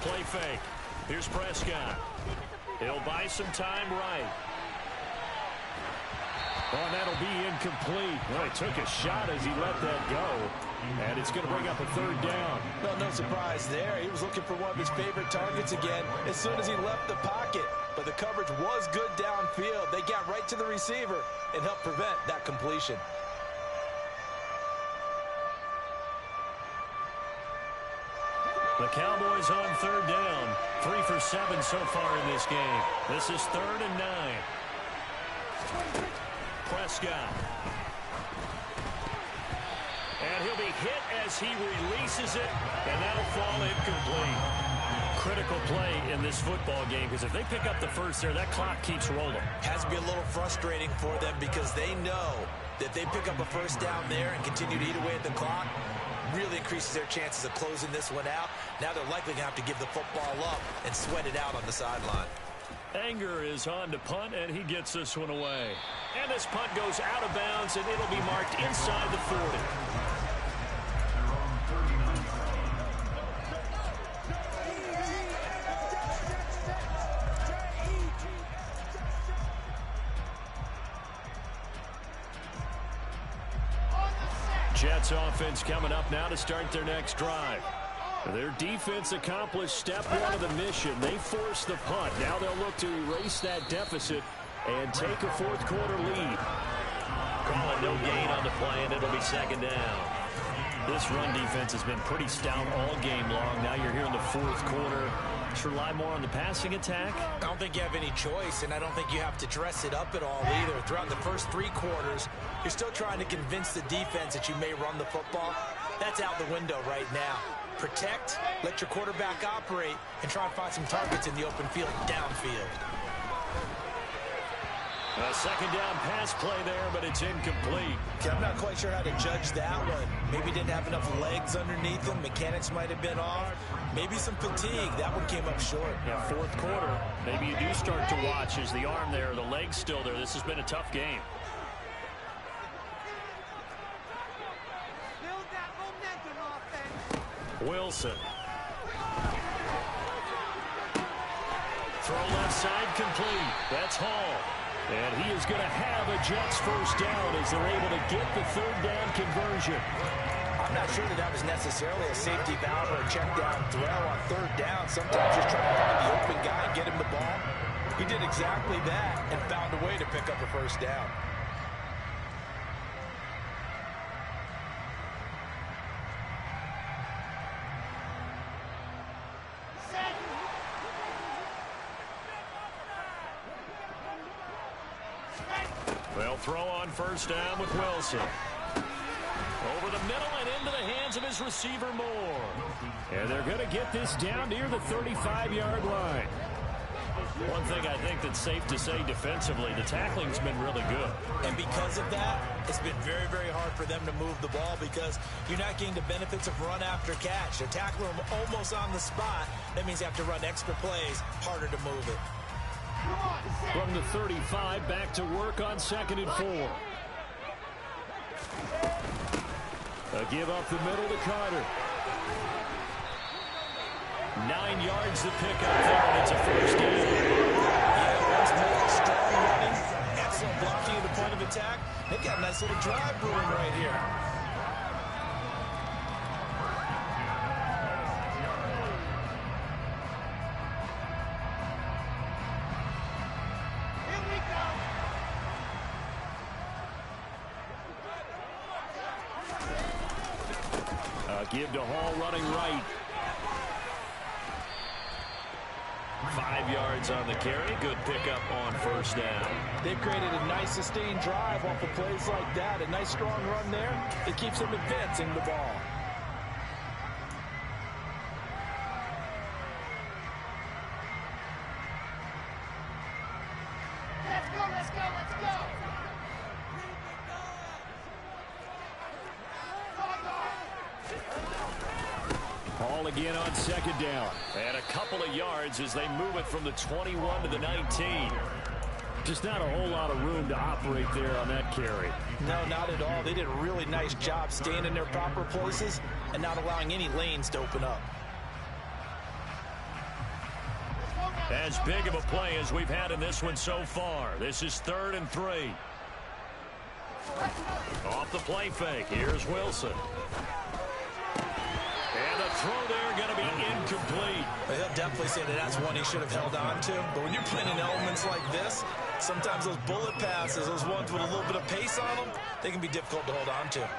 Play fake. Here's Prescott. He'll buy some time right. Oh, and that'll be incomplete. Well, he took a shot as he let that go. And it's going to bring up a third down. Well, no surprise there. He was looking for one of his favorite targets again as soon as he left the pocket. But the coverage was good downfield. They got right to the receiver and helped prevent that completion. The Cowboys on third down. 3 for 7 so far in this game. This is 3rd and 9. Prescott. And he'll be hit as he releases it, and that'll fall incomplete. Critical play in this football game, because if they pick up the first there, that clock keeps rolling. Has to be a little frustrating for them because they know that they pick up a first down there and continue to eat away at the clock, really increases their chances of closing this one out. Now they're likely going to have to give the football up and sweat it out on the sideline. Anger is on to punt, and he gets this one away. And this punt goes out of bounds, and it'll be marked inside the 40. Jets offense coming up now to start their next drive. Their defense accomplished step one of the mission. They forced the punt. Now they'll look to erase that deficit and take a fourth-quarter lead. Call it no gain on the play, and it'll be second down. This run defense has been pretty stout all game long. Now you're here in the fourth quarter. Should rely more on the passing attack? I don't think you have any choice, and I don't think you have to dress it up at all either. Throughout the first 3 quarters, you're still trying to convince the defense that you may run the football. That's out the window right now. Protect, let your quarterback operate, and try and find some targets in the open field downfield. A second down pass play there, but it's incomplete. Okay, I'm not quite sure how to judge that one. Maybe didn't have enough legs underneath him. Mechanics might have been off. Maybe some fatigue. That one came up short. Yeah, fourth quarter. Maybe you do start to watch. Is the arm there, the leg's still there? This has been a tough game. Build that momentum offense. Wilson. Throw left side complete. That's Hall. And he is going to have a Jets first down as they're able to get the third down conversion. I'm not sure that was necessarily a safety valve or a check down throw on third down. Sometimes just trying to find the open guy and get him the ball. He did exactly that and found a way to pick up a first down. They'll throw on first down with Wilson. Over the middle and into the hands of his receiver Moore. And they're going to get this down near the 35-yard line. One thing I think that's safe to say defensively, the tackling's been really good. And because of that, it's been very, very hard for them to move the ball because you're not getting the benefits of run after catch. They're tackling them almost on the spot. That means you have to run extra plays, harder to move it. From the 35, back to work on 2nd and 4. A give up the middle to Carter. 9 yards to pick up there, and it's a first down. Yeah, once more, strong running, excellent blocking at the point of attack. They've got a nice little drive brewing right here. Give to Hall running right. 5 yards on the carry. Good pickup on first down. They've created a nice sustained drive off of plays like that. A nice strong run there. It keeps them advancing the ball. Let's go, let's go, let's go. Hall again on 2nd down. And a couple of yards as they move it from the 21 to the 19. Just not a whole lot of room to operate there on that carry. No, not at all. They did a really nice job staying in their proper places and not allowing any lanes to open up. As big of a play as we've had in this one so far. This is 3rd and 3. Off the play fake. Here's Wilson. And the throw there going to be incomplete. Well, he'll definitely say that that's one he should have held on to. But when you're playing in elements like this, sometimes those bullet passes, those ones with a little bit of pace on them, they can be difficult to hold on to.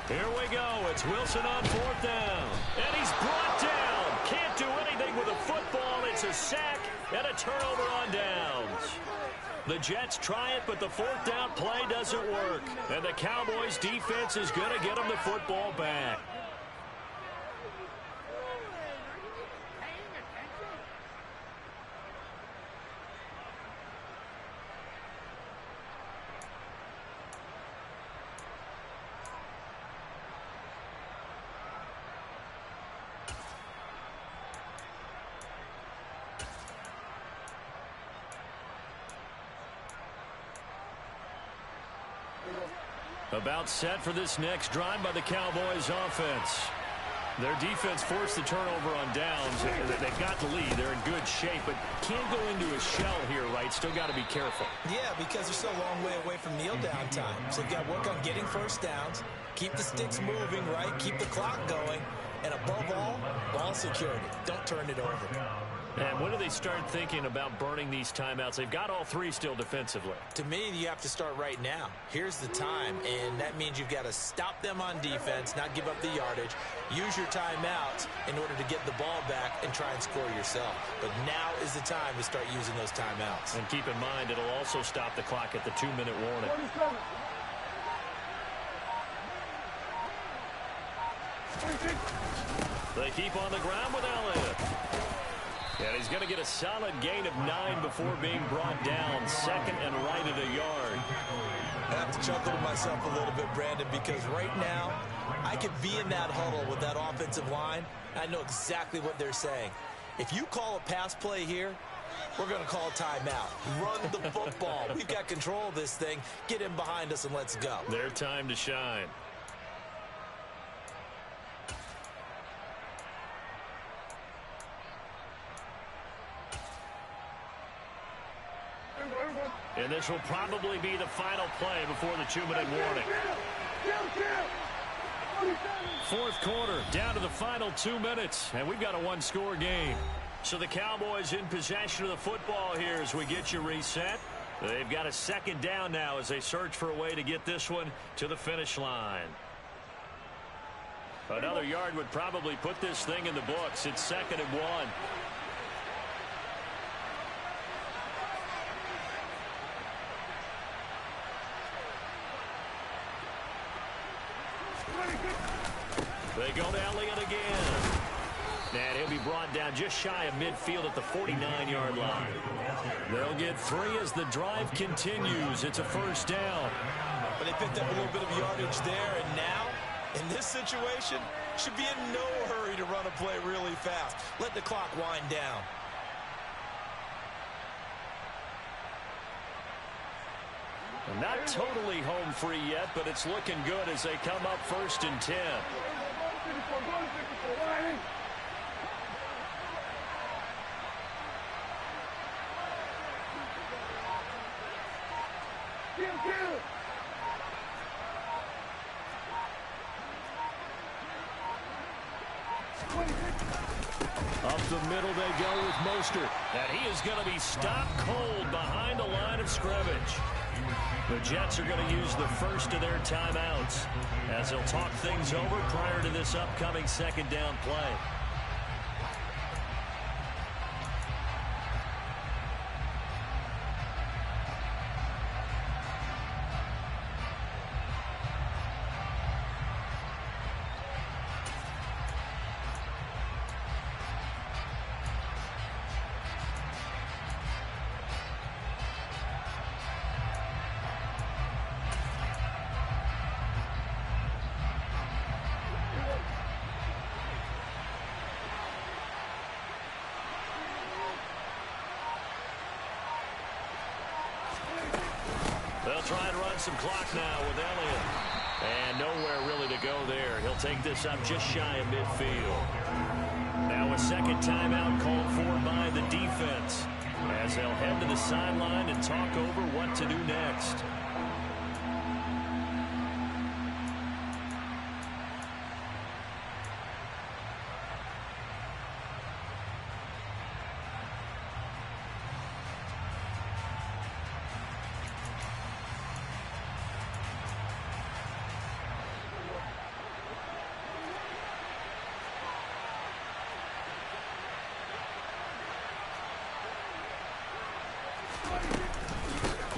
Here we go. It's Wilson on 4th down. And he's brought down. Can't do anything with a football. It's a sack and a turnover on downs. The Jets try it, but the 4th down play doesn't work. And the Cowboys defense is going to get them the football back. About set for this next drive by the Cowboys offense. Their defense forced the turnover on downs. They've got the lead. They're in good shape, but can't go into a shell here, right? Still got to be careful. Yeah, because they're still a long way away from kneel down time. So they've got to work on getting first downs, keep the sticks moving, right? Keep the clock going. And above all, ball security. Don't turn it over. And when do they start thinking about burning these timeouts? They've got all three still defensively. To me, you have to start right now. Here's the time, and that means you've got to stop them on defense, not give up the yardage, use your timeouts in order to get the ball back and try and score yourself. But now is the time to start using those timeouts. And keep in mind, it'll also stop the clock at the 2-minute warning. They keep on the ground with Elliott. And he's going to get a solid gain of 9 before being brought down. Second and right at a yard. I have to chuckle to myself a little bit, Brandon, because right now I could be in that huddle with that offensive line. I know exactly what they're saying. If you call a pass play here, we're going to call timeout. Run the football. We've got control of this thing. Get in behind us and let's go. Their time to shine. And this will probably be the final play before the 2-minute warning. Fourth quarter, down to the final 2 minutes, and we've got a one-score game. So the Cowboys in possession of the football here as we get you reset. They've got a second down now as they search for a way to get this one to the finish line. Another yard would probably put this thing in the books. It's 2nd and 1. They go to Elliott again. And he'll be brought down just shy of midfield at the 49-yard line. They'll get 3 as the drive continues. It's a first down. But they picked up a little bit of yardage there, and now, in this situation, should be in no hurry to run a play really fast. Let the clock wind down. Not totally home free yet, but it's looking good as they come up 1st and 10. Up the middle they go with Mostert. And he is going to be stopped cold behind the line of scrimmage. The Jets are going to use the first of their timeouts as they'll talk things over prior to this upcoming second down play. They'll try and run some clock now with Elliott. And nowhere really to go there. He'll take this up just shy of midfield. Now a second timeout called for by the defense as they'll head to the sideline and talk over what to do next.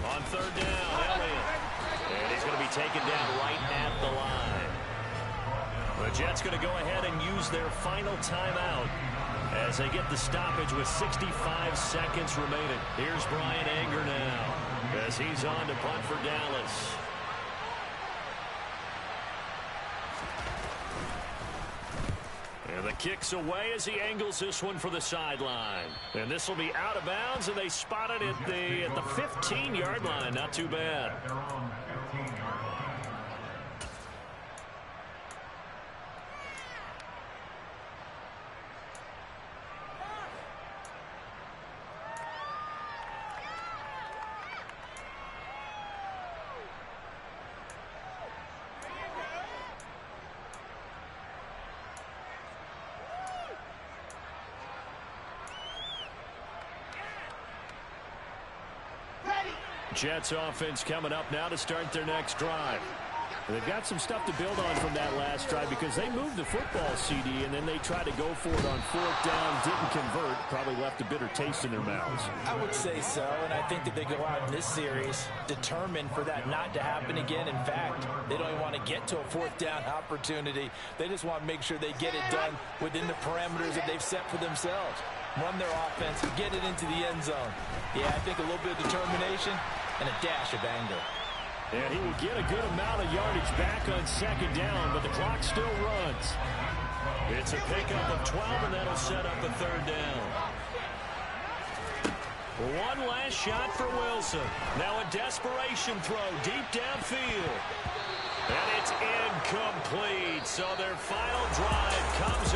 On third down, Elliott. And he's going to be taken down right at the line. The Jets going to go ahead and use their final timeout as they get the stoppage with 65 seconds remaining. Here's Brian Anger now as he's on to punt for Dallas. And the kick's away as he angles this one for the sideline. And this will be out of bounds, and they spot it at the 15-yard line. Not too bad. Jets offense coming up now to start their next drive. They've got some stuff to build on from that last drive because they moved the football, CD, and then they tried to go for it on fourth down, didn't convert, probably left a bitter taste in their mouths. I would say so, and I think that they go out in this series determined for that not to happen again. In fact, they don't even want to get to a fourth down opportunity. They just want to make sure they get it done within the parameters that they've set for themselves. Run their offense, get it into the end zone. Yeah, I think a little bit of determination and a dash of anger. And he will get a good amount of yardage back on second down, but the clock still runs. It's a pickup of 12, and that'll set up a third down. One last shot for Wilson. Now a desperation throw deep downfield. And it's incomplete. So their final drive comes